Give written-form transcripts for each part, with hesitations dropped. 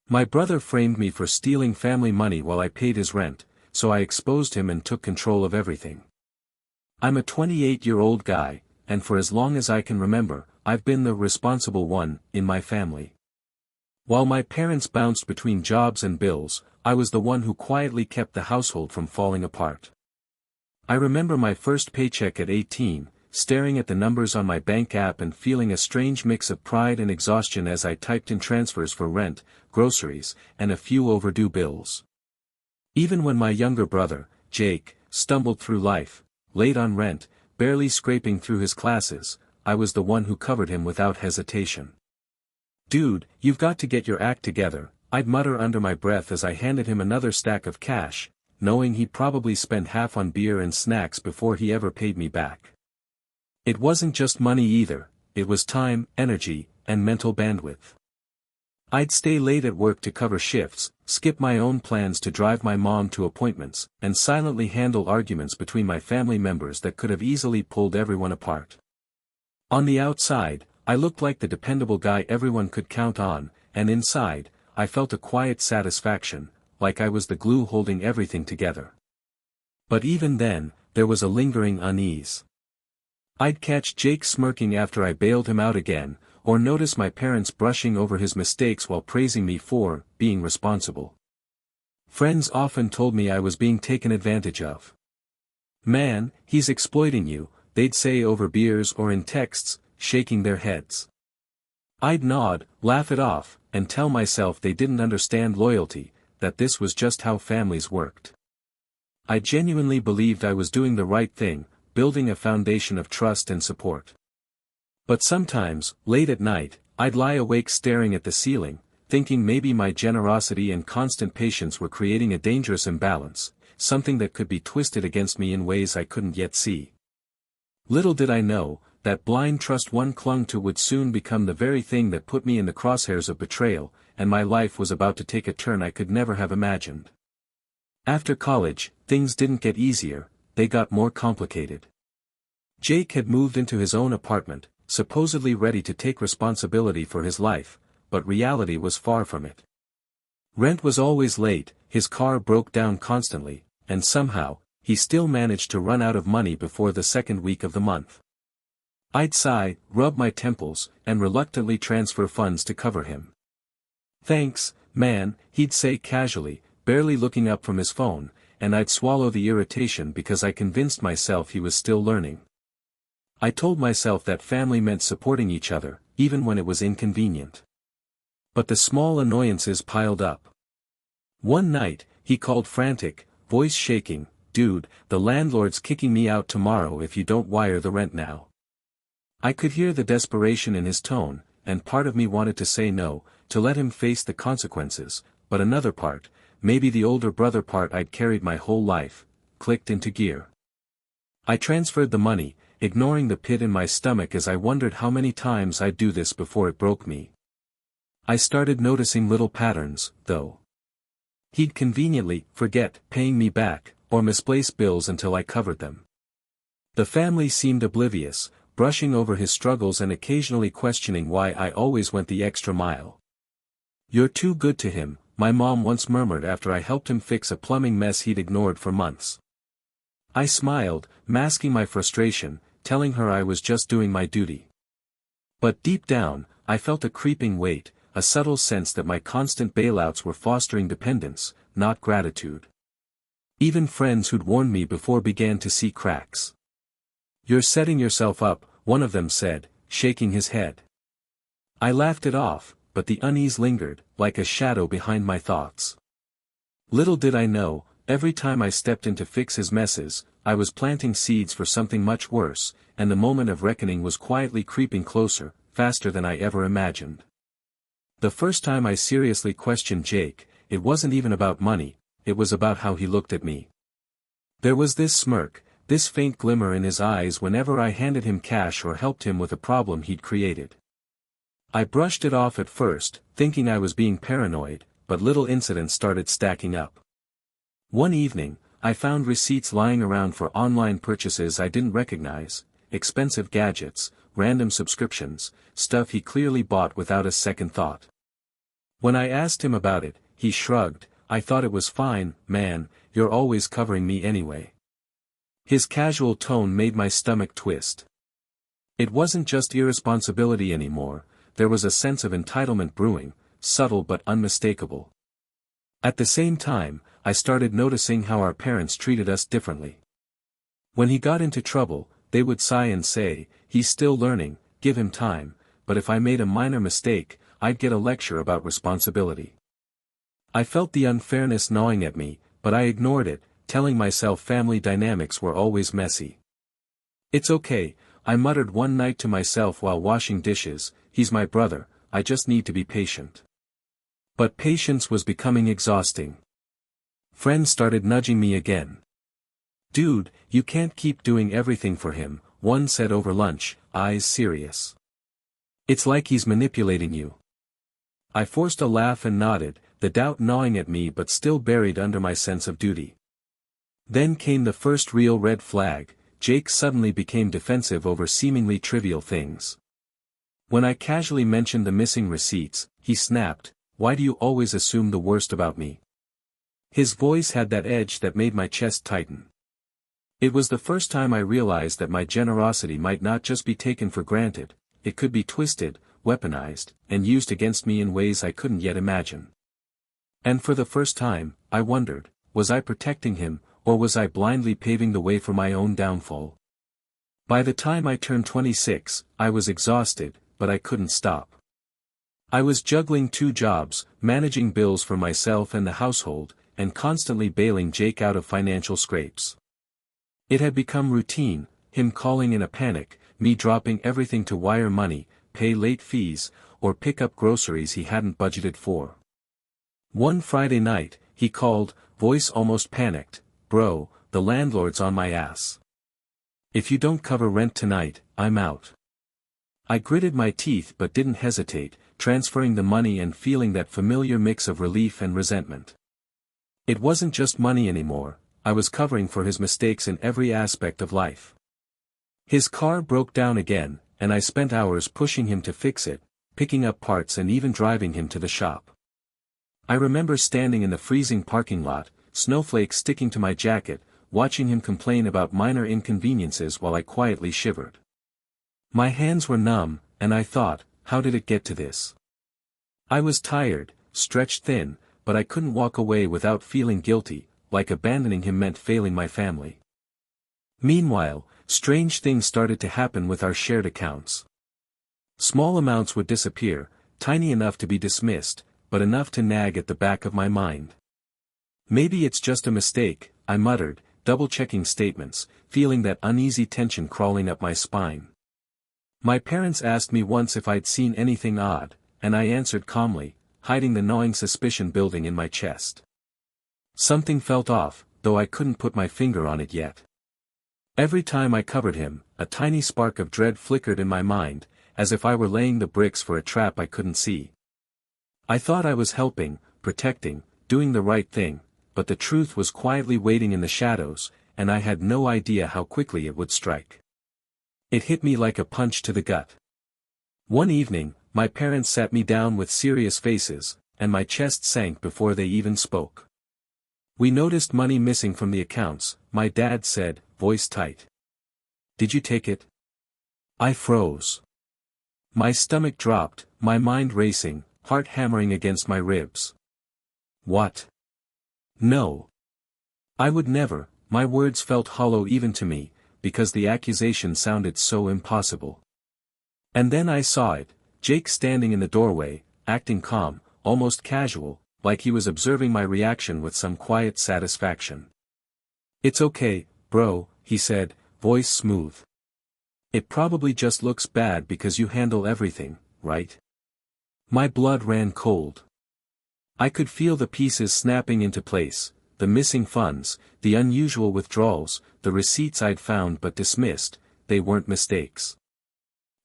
My brother framed me for stealing family money while I paid his rent, so I exposed him and took control of everything. I'm a 28-year-old guy, and for as long as I can remember, I've been the responsible one in my family. While my parents bounced between jobs and bills, I was the one who quietly kept the household from falling apart. I remember my first paycheck at 18, staring at the numbers on my bank app and feeling a strange mix of pride and exhaustion as I typed in transfers for rent, groceries, and a few overdue bills. Even when my younger brother, Jake, stumbled through life, late on rent, barely scraping through his classes, I was the one who covered him without hesitation. "Dude, you've got to get your act together," I'd mutter under my breath as I handed him another stack of cash, knowing he'd probably spent half on beer and snacks before he ever paid me back. It wasn't just money either, it was time, energy, and mental bandwidth. I'd stay late at work to cover shifts, skip my own plans to drive my mom to appointments, and silently handle arguments between my family members that could have easily pulled everyone apart. On the outside, I looked like the dependable guy everyone could count on, and inside, I felt a quiet satisfaction, like I was the glue holding everything together. But even then, there was a lingering unease. I'd catch Jake smirking after I bailed him out again, or notice my parents brushing over his mistakes while praising me for being responsible. Friends often told me I was being taken advantage of. "Man, he's exploiting you," they'd say over beers or in texts, shaking their heads. I'd nod, laugh it off, and tell myself they didn't understand loyalty, that this was just how families worked. I genuinely believed I was doing the right thing, building a foundation of trust and support. But sometimes, late at night, I'd lie awake staring at the ceiling, thinking maybe my generosity and constant patience were creating a dangerous imbalance, something that could be twisted against me in ways I couldn't yet see. Little did I know, that blind trust one clung to would soon become the very thing that put me in the crosshairs of betrayal, and my life was about to take a turn I could never have imagined. After college, things didn't get easier, they got more complicated. Jake had moved into his own apartment, supposedly ready to take responsibility for his life, but reality was far from it. Rent was always late, his car broke down constantly, and somehow, he still managed to run out of money before the second week of the month. I'd sigh, rub my temples, and reluctantly transfer funds to cover him. "Thanks, man," he'd say casually, barely looking up from his phone, and I'd swallow the irritation because I convinced myself he was still learning. I told myself that family meant supporting each other, even when it was inconvenient. But the small annoyances piled up. One night, he called frantic, voice shaking, "Dude, the landlord's kicking me out tomorrow if you don't wire the rent now." I could hear the desperation in his tone, and part of me wanted to say no, to let him face the consequences, but another part, maybe the older brother part I'd carried my whole life, clicked into gear. I transferred the money, ignoring the pit in my stomach as I wondered how many times I'd do this before it broke me. I started noticing little patterns, though. He'd conveniently forget paying me back, or misplace bills until I covered them. The family seemed oblivious, brushing over his struggles and occasionally questioning why I always went the extra mile. "You're too good to him," my mom once murmured after I helped him fix a plumbing mess he'd ignored for months. I smiled, masking my frustration, telling her I was just doing my duty. But deep down, I felt a creeping weight, a subtle sense that my constant bailouts were fostering dependence, not gratitude. Even friends who'd warned me before began to see cracks. "You're setting yourself up," one of them said, shaking his head. I laughed it off, but the unease lingered, like a shadow behind my thoughts. Little did I know, every time I stepped in to fix his messes, I was planting seeds for something much worse, and the moment of reckoning was quietly creeping closer, faster than I ever imagined. The first time I seriously questioned Jake, it wasn't even about money, it was about how he looked at me. There was this smirk, this faint glimmer in his eyes whenever I handed him cash or helped him with a problem he'd created. I brushed it off at first, thinking I was being paranoid, but little incidents started stacking up. One evening, I found receipts lying around for online purchases I didn't recognize, expensive gadgets, random subscriptions, stuff he clearly bought without a second thought. When I asked him about it, he shrugged. I thought it was fine, man, you're always covering me anyway. His casual tone made my stomach twist. It wasn't just irresponsibility anymore, there was a sense of entitlement brewing, subtle but unmistakable. At the same time, I started noticing how our parents treated us differently. When he got into trouble, they would sigh and say, "He's still learning, give him time," but if I made a minor mistake, I'd get a lecture about responsibility. I felt the unfairness gnawing at me, but I ignored it, telling myself family dynamics were always messy. "It's okay," I muttered one night to myself while washing dishes, "he's my brother, I just need to be patient." But patience was becoming exhausting. Friends started nudging me again. "Dude, you can't keep doing everything for him," one said over lunch, eyes serious. "It's like he's manipulating you." I forced a laugh and nodded, the doubt gnawing at me but still buried under my sense of duty. Then came the first real red flag. Jake suddenly became defensive over seemingly trivial things. When I casually mentioned the missing receipts, he snapped, "Why do you always assume the worst about me?" His voice had that edge that made my chest tighten. It was the first time I realized that my generosity might not just be taken for granted, it could be twisted, weaponized, and used against me in ways I couldn't yet imagine. And for the first time, I wondered, was I protecting him, or was I blindly paving the way for my own downfall? By the time I turned 26, I was exhausted, but I couldn't stop. I was juggling 2 jobs, managing bills for myself and the household, and constantly bailing Jake out of financial scrapes. It had become routine, him calling in a panic, me dropping everything to wire money, pay late fees, or pick up groceries he hadn't budgeted for. One Friday night, he called, voice almost panicked, "Bro, the landlord's on my ass. If you don't cover rent tonight, I'm out." I gritted my teeth but didn't hesitate, transferring the money and feeling that familiar mix of relief and resentment. It wasn't just money anymore, I was covering for his mistakes in every aspect of life. His car broke down again, and I spent hours pushing him to fix it, picking up parts and even driving him to the shop. I remember standing in the freezing parking lot, snowflakes sticking to my jacket, watching him complain about minor inconveniences while I quietly shivered. My hands were numb, and I thought, how did it get to this? I was tired, stretched thin, but I couldn't walk away without feeling guilty, like abandoning him meant failing my family. Meanwhile, strange things started to happen with our shared accounts. Small amounts would disappear, tiny enough to be dismissed, but enough to nag at the back of my mind. "Maybe it's just a mistake," I muttered, double-checking statements, feeling that uneasy tension crawling up my spine. My parents asked me once if I'd seen anything odd, and I answered calmly, hiding the gnawing suspicion building in my chest. Something felt off, though I couldn't put my finger on it yet. Every time I covered him, a tiny spark of dread flickered in my mind, as if I were laying the bricks for a trap I couldn't see. I thought I was helping, protecting, doing the right thing, but the truth was quietly waiting in the shadows, and I had no idea how quickly it would strike. It hit me like a punch to the gut. One evening, my parents sat me down with serious faces, and my chest sank before they even spoke. "We noticed money missing from the accounts," my dad said, voice tight. "Did you take it?" I froze. My stomach dropped, my mind racing, heart hammering against my ribs. "What? No. I would never." My words felt hollow even to me, because the accusation sounded so impossible. And then I saw it, Jake standing in the doorway, acting calm, almost casual, like he was observing my reaction with some quiet satisfaction. "It's okay, bro," he said, voice smooth. "It probably just looks bad because you handle everything, right?" My blood ran cold. I could feel the pieces snapping into place, the missing funds, the unusual withdrawals, the receipts I'd found but dismissed. They weren't mistakes.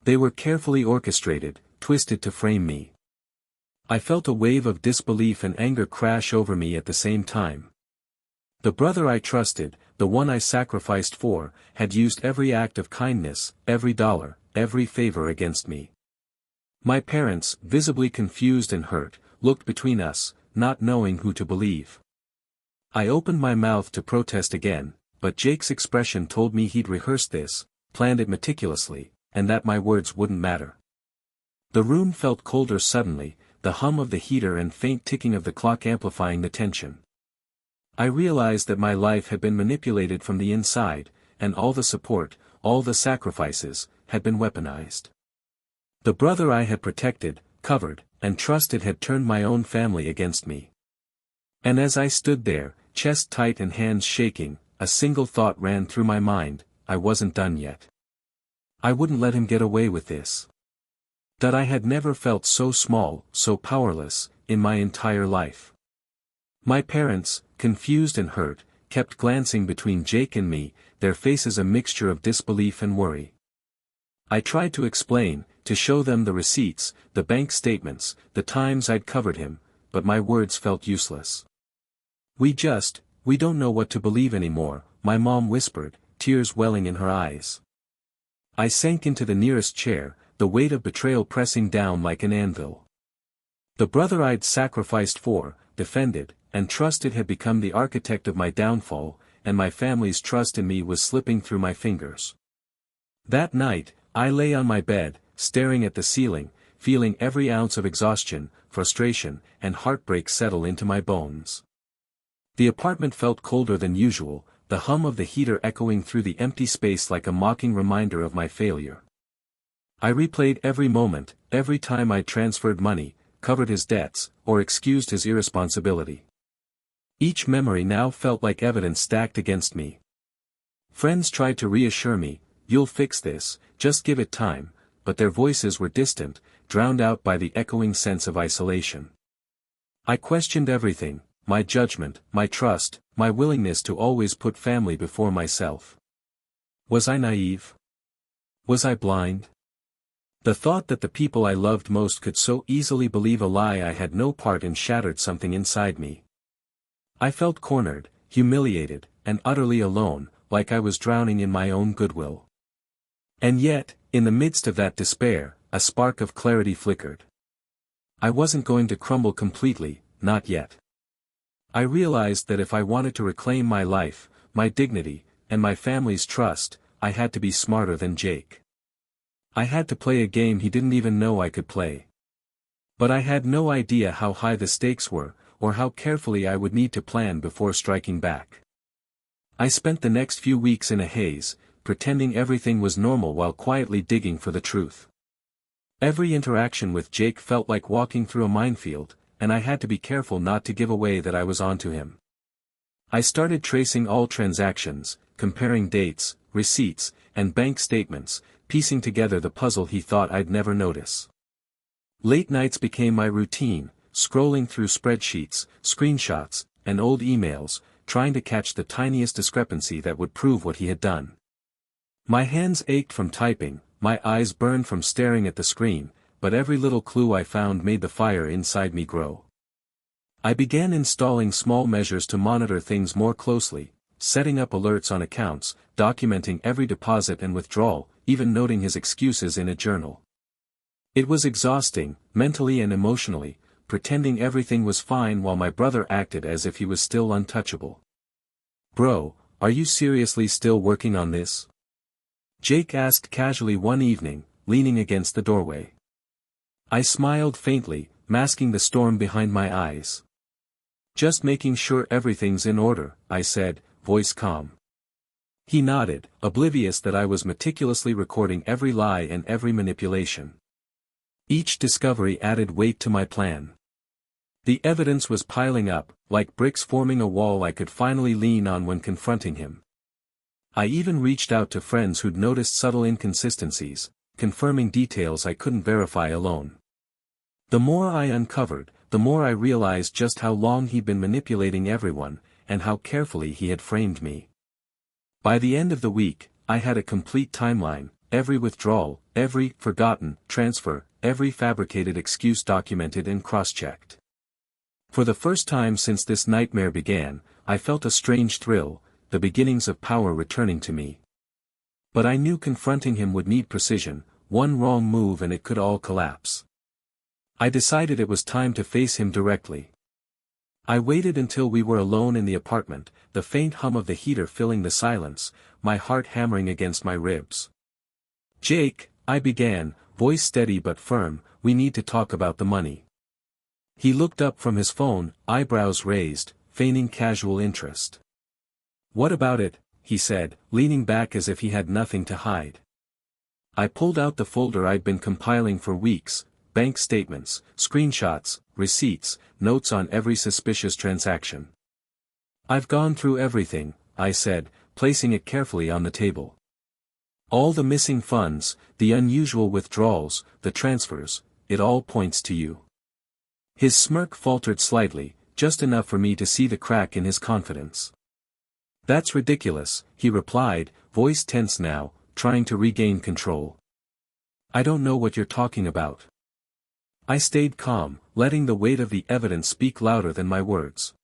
They were carefully orchestrated, twisted to frame me. I felt a wave of disbelief and anger crash over me at the same time. The brother I trusted, the one I sacrificed for, had used every act of kindness, every dollar, every favor against me. My parents, visibly confused and hurt, looked between us, not knowing who to believe. I opened my mouth to protest again, but Jake's expression told me he'd rehearsed this, planned it meticulously, and that my words wouldn't matter. The room felt colder suddenly, the hum of the heater and faint ticking of the clock amplifying the tension. I realized that my life had been manipulated from the inside, and all the support, all the sacrifices, had been weaponized. The brother I had protected, covered, and trusted had turned my own family against me. And as I stood there, chest tight and hands shaking, a single thought ran through my mind: I wasn't done yet. I wouldn't let him get away with this. That I had never felt so small, so powerless, in my entire life. My parents, confused and hurt, kept glancing between Jake and me, their faces a mixture of disbelief and worry. I tried to explain, to show them the receipts, the bank statements, the times I'd covered him, but my words felt useless. We don't know what to believe anymore," my mom whispered, tears welling in her eyes. I sank into the nearest chair, the weight of betrayal pressing down like an anvil. The brother I'd sacrificed for, defended, and trusted had become the architect of my downfall, and my family's trust in me was slipping through my fingers. That night, I lay on my bed, staring at the ceiling, feeling every ounce of exhaustion, frustration, and heartbreak settle into my bones. The apartment felt colder than usual, the hum of the heater echoing through the empty space like a mocking reminder of my failure. I replayed every moment, every time I transferred money, covered his debts, or excused his irresponsibility. Each memory now felt like evidence stacked against me. Friends tried to reassure me, "You'll fix this, just give it time," but their voices were distant, drowned out by the echoing sense of isolation. I questioned everything, my judgment, my trust, my willingness to always put family before myself. Was I naive? Was I blind? The thought that the people I loved most could so easily believe a lie I had no part in shattered something inside me. I felt cornered, humiliated, and utterly alone, like I was drowning in my own goodwill. And yet, in the midst of that despair, a spark of clarity flickered. I wasn't going to crumble completely, not yet. I realized that if I wanted to reclaim my life, my dignity, and my family's trust, I had to be smarter than Jake. I had to play a game he didn't even know I could play. But I had no idea how high the stakes were, or how carefully I would need to plan before striking back. I spent the next few weeks in a haze, pretending everything was normal while quietly digging for the truth. Every interaction with Jake felt like walking through a minefield, and I had to be careful not to give away that I was onto him. I started tracing all transactions, comparing dates, receipts, and bank statements, piecing together the puzzle he thought I'd never notice. Late nights became my routine, scrolling through spreadsheets, screenshots, and old emails, trying to catch the tiniest discrepancy that would prove what he had done. My hands ached from typing, my eyes burned from staring at the screen, but every little clue I found made the fire inside me grow. I began installing small measures to monitor things more closely, setting up alerts on accounts, documenting every deposit and withdrawal, even noting his excuses in a journal. It was exhausting, mentally and emotionally, pretending everything was fine while my brother acted as if he was still untouchable. "Bro, are you seriously still working on this?" Jake asked casually one evening, leaning against the doorway. I smiled faintly, masking the storm behind my eyes. "Just making sure everything's in order," I said, voice calm. He nodded, oblivious that I was meticulously recording every lie and every manipulation. Each discovery added weight to my plan. The evidence was piling up, like bricks forming a wall I could finally lean on when confronting him. I even reached out to friends who'd noticed subtle inconsistencies, confirming details I couldn't verify alone. The more I uncovered, the more I realized just how long he'd been manipulating everyone, and how carefully he had framed me. By the end of the week, I had a complete timeline, every withdrawal, every forgotten transfer, every fabricated excuse documented and cross-checked. For the first time since this nightmare began, I felt a strange thrill, the beginnings of power returning to me. But I knew confronting him would need precision, one wrong move and it could all collapse. I decided it was time to face him directly. I waited until we were alone in the apartment, the faint hum of the heater filling the silence, my heart hammering against my ribs. "Jake," I began, voice steady but firm, "we need to talk about the money." He looked up from his phone, eyebrows raised, feigning casual interest. "What about it?" he said, leaning back as if he had nothing to hide. I pulled out the folder I'd been compiling for weeks, bank statements, screenshots, receipts, notes on every suspicious transaction. "I've gone through everything," I said, placing it carefully on the table. "All the missing funds, the unusual withdrawals, the transfers, it all points to you." His smirk faltered slightly, just enough for me to see the crack in his confidence. "That's ridiculous," he replied, voice tense now, trying to regain control. "I don't know what you're talking about." I stayed calm, letting the weight of the evidence speak louder than my words.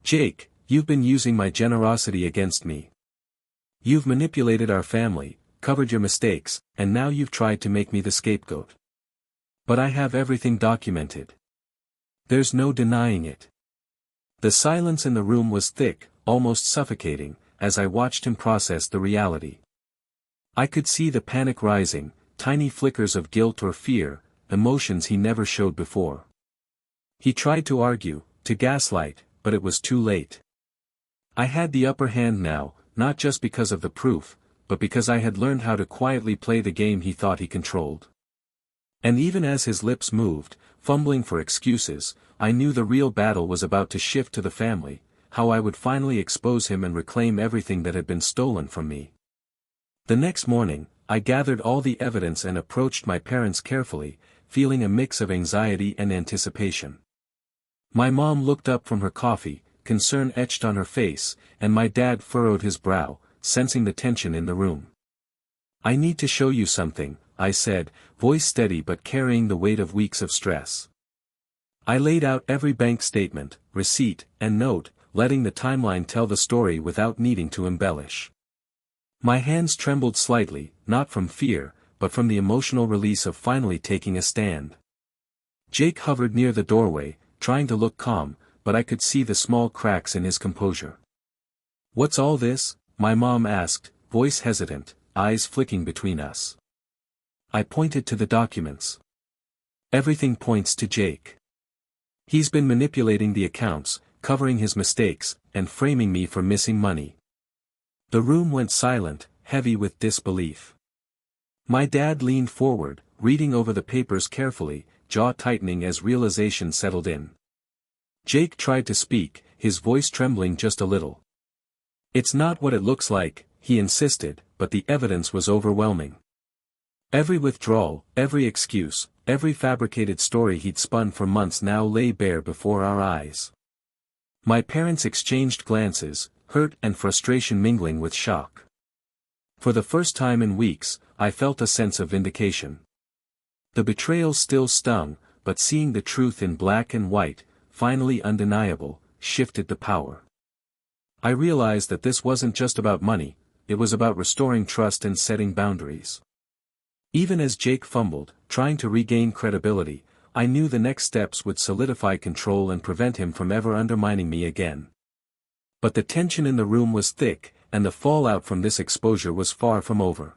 "Jake, you've been using my generosity against me. You've manipulated our family, covered your mistakes, and now you've tried to make me the scapegoat. But I have everything documented. There's no denying it." The silence in the room was thick, almost suffocating, as I watched him process the reality. I could see the panic rising, tiny flickers of guilt or fear, emotions he never showed before. He tried to argue, to gaslight, but it was too late. I had the upper hand now, not just because of the proof, but because I had learned how to quietly play the game he thought he controlled. And even as his lips moved, fumbling for excuses, I knew the real battle was about to shift to the family, how I would finally expose him and reclaim everything that had been stolen from me. The next morning, I gathered all the evidence and approached my parents carefully, feeling a mix of anxiety and anticipation. My mom looked up from her coffee, concern etched on her face, and my dad furrowed his brow, sensing the tension in the room. "I need to show you something," I said, voice steady but carrying the weight of weeks of stress. I laid out every bank statement, receipt, and note, letting the timeline tell the story without needing to embellish. My hands trembled slightly, not from fear, but from the emotional release of finally taking a stand. Jake hovered near the doorway, trying to look calm, but I could see the small cracks in his composure. "What's all this?" my mom asked, voice hesitant, eyes flicking between us. I pointed to the documents. "Everything points to Jake. He's been manipulating the accounts, covering his mistakes, and framing me for missing money." The room went silent, heavy with disbelief. My dad leaned forward, reading over the papers carefully, jaw tightening as realization settled in. Jake tried to speak, his voice trembling just a little. "It's not what it looks like," he insisted, but the evidence was overwhelming. Every withdrawal, every excuse, every fabricated story he'd spun for months now lay bare before our eyes. My parents exchanged glances, hurt and frustration mingling with shock. For the first time in weeks, I felt a sense of vindication. The betrayal still stung, but seeing the truth in black and white, finally undeniable, shifted the power. I realized that this wasn't just about money, it was about restoring trust and setting boundaries. Even as Jake fumbled, trying to regain credibility, I knew the next steps would solidify control and prevent him from ever undermining me again. But the tension in the room was thick, and the fallout from this exposure was far from over.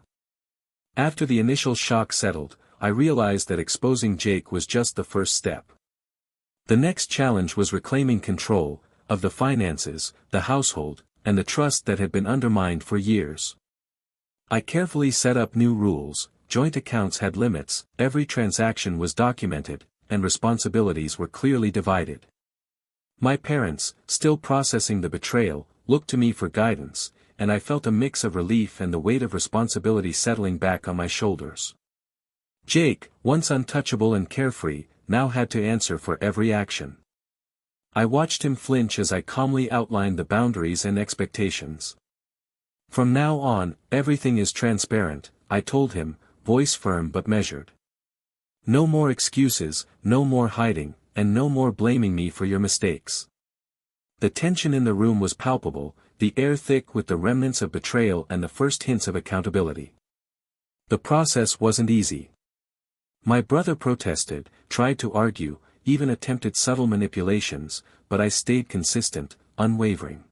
After the initial shock settled, I realized that exposing Jake was just the first step. The next challenge was reclaiming control, of the finances, the household, and the trust that had been undermined for years. I carefully set up new rules, joint accounts had limits, every transaction was documented, and responsibilities were clearly divided. My parents, still processing the betrayal, looked to me for guidance, and I felt a mix of relief and the weight of responsibility settling back on my shoulders. Jake, once untouchable and carefree, now had to answer for every action. I watched him flinch as I calmly outlined the boundaries and expectations. "From now on, everything is transparent," I told him, voice firm but measured. "No more excuses, no more hiding, and no more blaming me for your mistakes." The tension in the room was palpable, the air thick with the remnants of betrayal and the first hints of accountability. The process wasn't easy. My brother protested, tried to argue, even attempted subtle manipulations, but I stayed consistent, unwavering.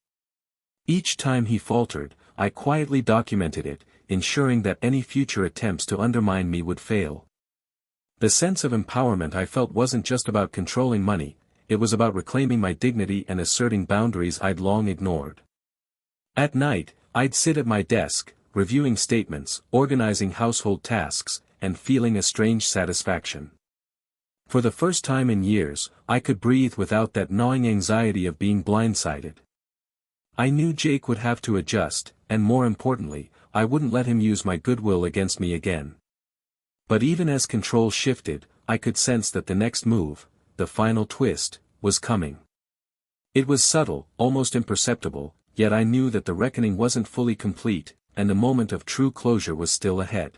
Each time he faltered, I quietly documented it, ensuring that any future attempts to undermine me would fail. The sense of empowerment I felt wasn't just about controlling money, it was about reclaiming my dignity and asserting boundaries I'd long ignored. At night, I'd sit at my desk, reviewing statements, organizing household tasks, and feeling a strange satisfaction. For the first time in years, I could breathe without that gnawing anxiety of being blindsided. I knew Jake would have to adjust, and more importantly, I wouldn't let him use my goodwill against me again. But even as control shifted, I could sense that the next move, the final twist, was coming. It was subtle, almost imperceptible, yet I knew that the reckoning wasn't fully complete, and the moment of true closure was still ahead.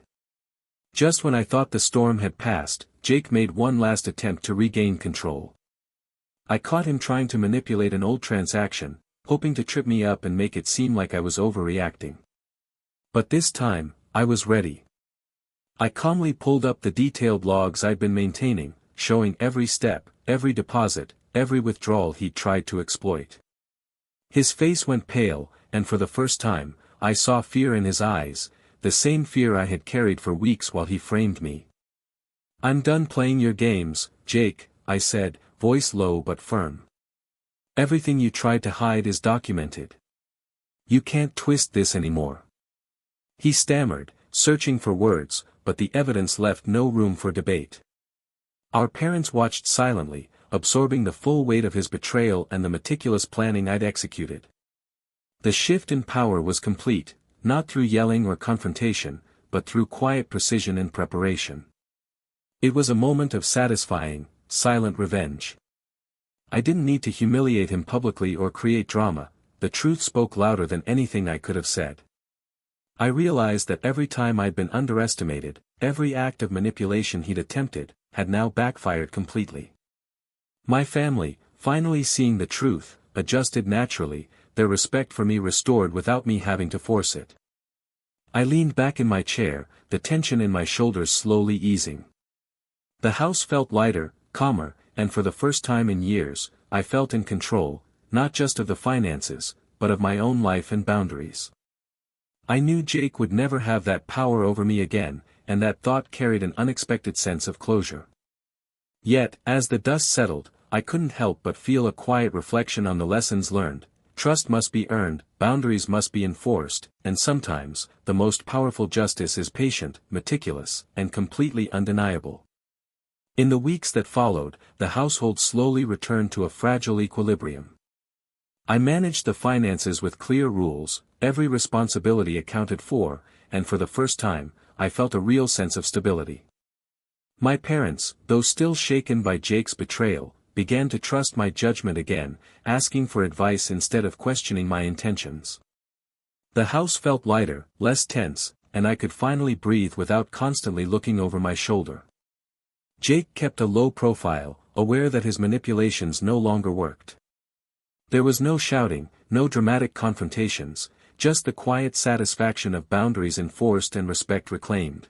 Just when I thought the storm had passed, Jake made one last attempt to regain control. I caught him trying to manipulate an old transaction, hoping to trip me up and make it seem like I was overreacting. But this time, I was ready. I calmly pulled up the detailed logs I'd been maintaining, showing every step, every deposit, every withdrawal he'd tried to exploit. His face went pale, and for the first time, I saw fear in his eyes, the same fear I had carried for weeks while he framed me. "I'm done playing your games, Jake," I said, voice low but firm. "Everything you tried to hide is documented. You can't twist this anymore." He stammered, searching for words, but the evidence left no room for debate. Our parents watched silently, absorbing the full weight of his betrayal and the meticulous planning I'd executed. The shift in power was complete, not through yelling or confrontation, but through quiet precision and preparation. It was a moment of satisfying, silent revenge. I didn't need to humiliate him publicly or create drama, the truth spoke louder than anything I could have said. I realized that every time I'd been underestimated, every act of manipulation he'd attempted, had now backfired completely. My family, finally seeing the truth, adjusted naturally, their respect for me restored without me having to force it. I leaned back in my chair, the tension in my shoulders slowly easing. The house felt lighter, calmer, and for the first time in years, I felt in control, not just of the finances, but of my own life and boundaries. I knew Jake would never have that power over me again, and that thought carried an unexpected sense of closure. Yet, as the dust settled, I couldn't help but feel a quiet reflection on the lessons learned. Trust must be earned, boundaries must be enforced, and sometimes, the most powerful justice is patient, meticulous, and completely undeniable. In the weeks that followed, the household slowly returned to a fragile equilibrium. I managed the finances with clear rules, every responsibility accounted for, and for the first time, I felt a real sense of stability. My parents, though still shaken by Jake's betrayal, began to trust my judgment again, asking for advice instead of questioning my intentions. The house felt lighter, less tense, and I could finally breathe without constantly looking over my shoulder. Jake kept a low profile, aware that his manipulations no longer worked. There was no shouting, no dramatic confrontations, just the quiet satisfaction of boundaries enforced and respect reclaimed.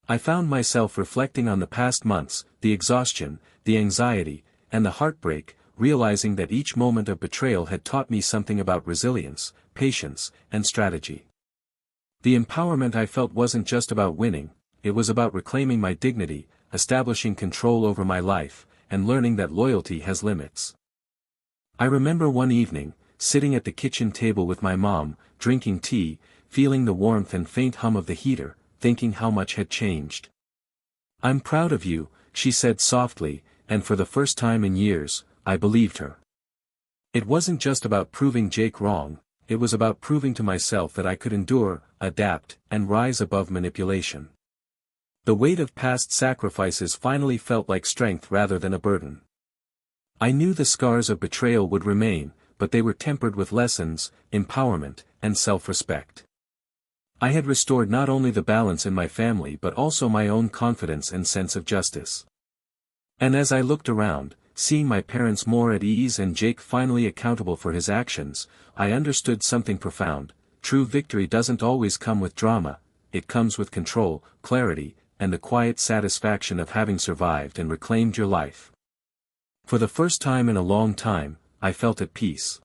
I found myself reflecting on the past months, the exhaustion, the anxiety, and the heartbreak, realizing that each moment of betrayal had taught me something about resilience, patience, and strategy. The empowerment I felt wasn't just about winning, it was about reclaiming my dignity, establishing control over my life, and learning that loyalty has limits. I remember one evening, sitting at the kitchen table with my mom, drinking tea, feeling the warmth and faint hum of the heater, thinking how much had changed. "I'm proud of you," she said softly, and for the first time in years, I believed her. It wasn't just about proving Jake wrong, it was about proving to myself that I could endure, adapt, and rise above manipulation. The weight of past sacrifices finally felt like strength rather than a burden. I knew the scars of betrayal would remain, but they were tempered with lessons, empowerment, and self-respect. I had restored not only the balance in my family but also my own confidence and sense of justice. And as I looked around, seeing my parents more at ease and Jake finally accountable for his actions, I understood something profound. True victory doesn't always come with drama, it comes with control, clarity, and the quiet satisfaction of having survived and reclaimed your life. For the first time in a long time, I felt at peace.